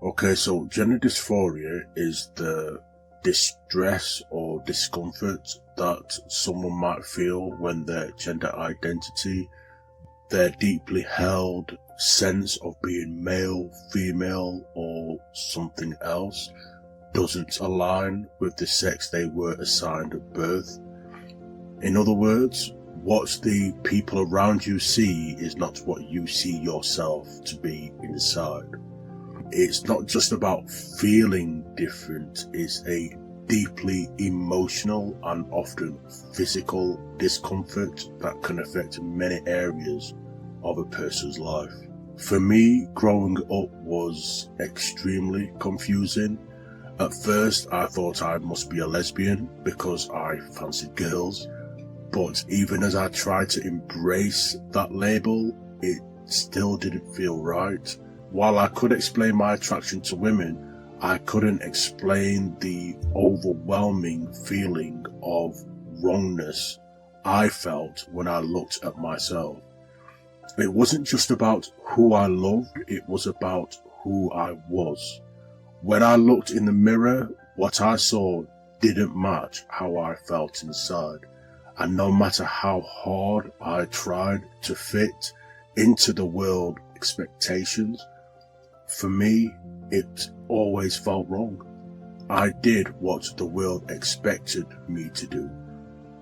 Okay, so gender dysphoria is the distress or discomfort that someone might feel when their gender identity, their deeply held sense of being male, female, or something else doesn't align with the sex they were assigned at birth. In other words, what the people around you see is not what you see yourself to be inside. It's not just about feeling different, it's a deeply emotional and often physical discomfort that can affect many areas of a person's life. For me, growing up was extremely confusing. At first, I thought I must be a lesbian because I fancied girls, but even as I tried to embrace that label, it still didn't feel right. While I could explain my attraction to women, I couldn't explain the overwhelming feeling of wrongness I felt when I looked at myself. It wasn't just about who I loved, it was about who I was. When I looked in the mirror, what I saw didn't match how I felt inside. And no matter how hard I tried to fit into the world expectations, for me, it always felt wrong. I did what the world expected me to do,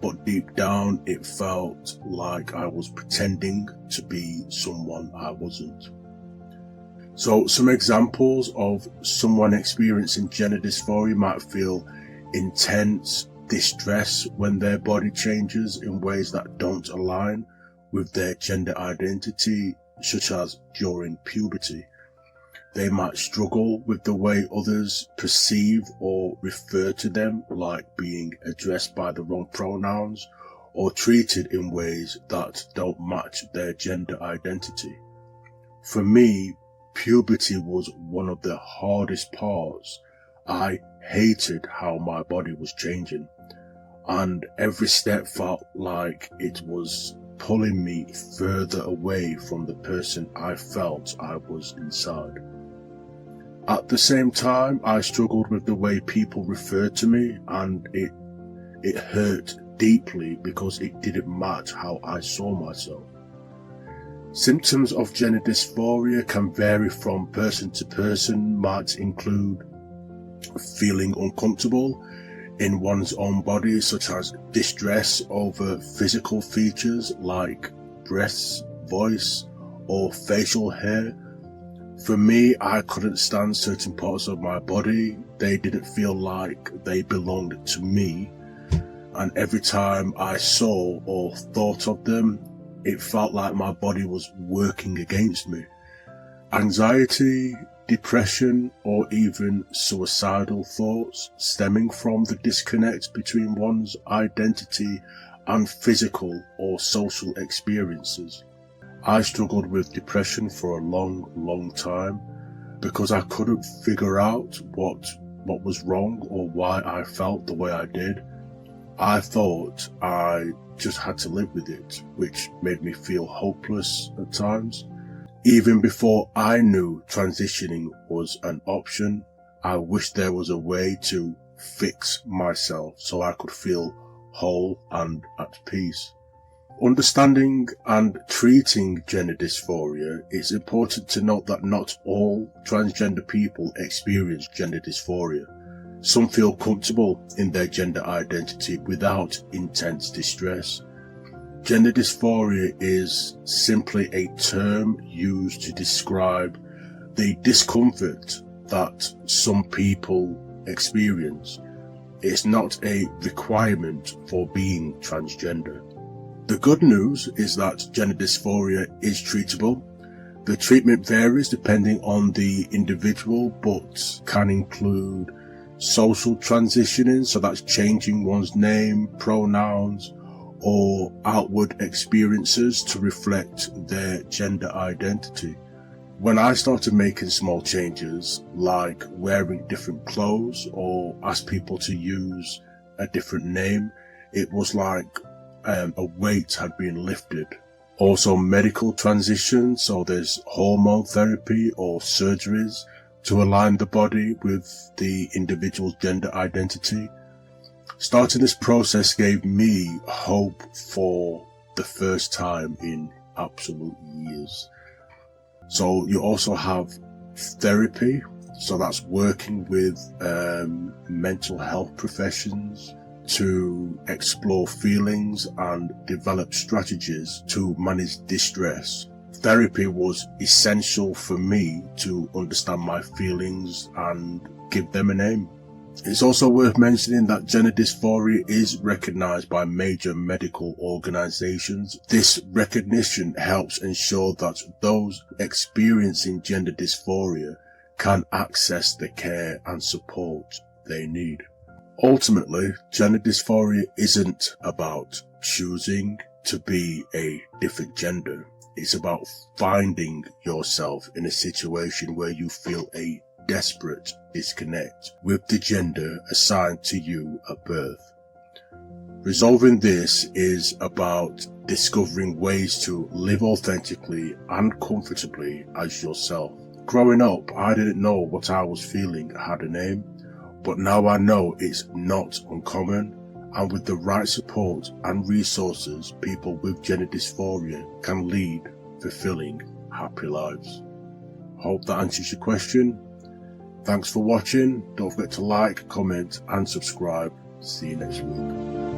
but deep down it felt like I was pretending to be someone I wasn't. So some examples of someone experiencing gender dysphoria might feel intense distress when their body changes in ways that don't align with their gender identity, such as during puberty. They might struggle with the way others perceive or refer to them, like being addressed by the wrong pronouns or treated in ways that don't match their gender identity. For me, puberty was one of the hardest parts. I hated how my body was changing, and every step felt like it was pulling me further away from the person I felt I was inside. At the same time, I struggled with the way people referred to me, and it hurt deeply because it didn't match how I saw myself. Symptoms of gender dysphoria can vary from person to person, might include feeling uncomfortable in one's own body, such as distress over physical features like breasts, voice, or facial hair. For me, I couldn't stand certain parts of my body. They didn't feel like they belonged to me. And every time I saw or thought of them, it felt like my body was working against me. Anxiety, depression, or even suicidal thoughts stemming from the disconnect between one's identity and physical or social experiences. I struggled with depression for a long time because I couldn't figure out what was wrong or why I felt the way I did. I thought I just had to live with it, which made me feel hopeless at times. Even before I knew transitioning was an option, I wished there was a way to fix myself so I could feel whole and at peace. Understanding and treating gender dysphoria, it's important to note that not all transgender people experience gender dysphoria. Some feel comfortable in their gender identity without intense distress. Gender dysphoria is simply a term used to describe the discomfort that some people experience. It's not a requirement for being transgender. The good news is that gender dysphoria is treatable. The treatment varies depending on the individual, but can include social transitioning, so that's changing one's name, pronouns, or outward experiences to reflect their gender identity. When I started making small changes, like wearing different clothes or ask people to use a different name, it was like a weight had been lifted. Also medical transition, so there's hormone therapy or surgeries to align the body with the individual's gender identity. Starting this process gave me hope for the first time in absolute years. So you also have therapy. So that's working with mental health professions to explore feelings and develop strategies to manage distress. Therapy was essential for me to understand my feelings and give them a name. It's also worth mentioning that gender dysphoria is recognized by major medical organizations. This recognition helps ensure that those experiencing gender dysphoria can access the care and support they need. Ultimately, gender dysphoria isn't about choosing to be a different gender. It's about finding yourself in a situation where you feel a desperate disconnect with the gender assigned to you at birth. Resolving this is about discovering ways to live authentically and comfortably as yourself. Growing up, I didn't know what I was feeling had a name, but now I know it's not uncommon, and with the right support and resources, people with gender dysphoria can lead fulfilling, happy lives. Hope that answers your question. Thanks for watching. Don't forget to like, comment and subscribe. See you next week.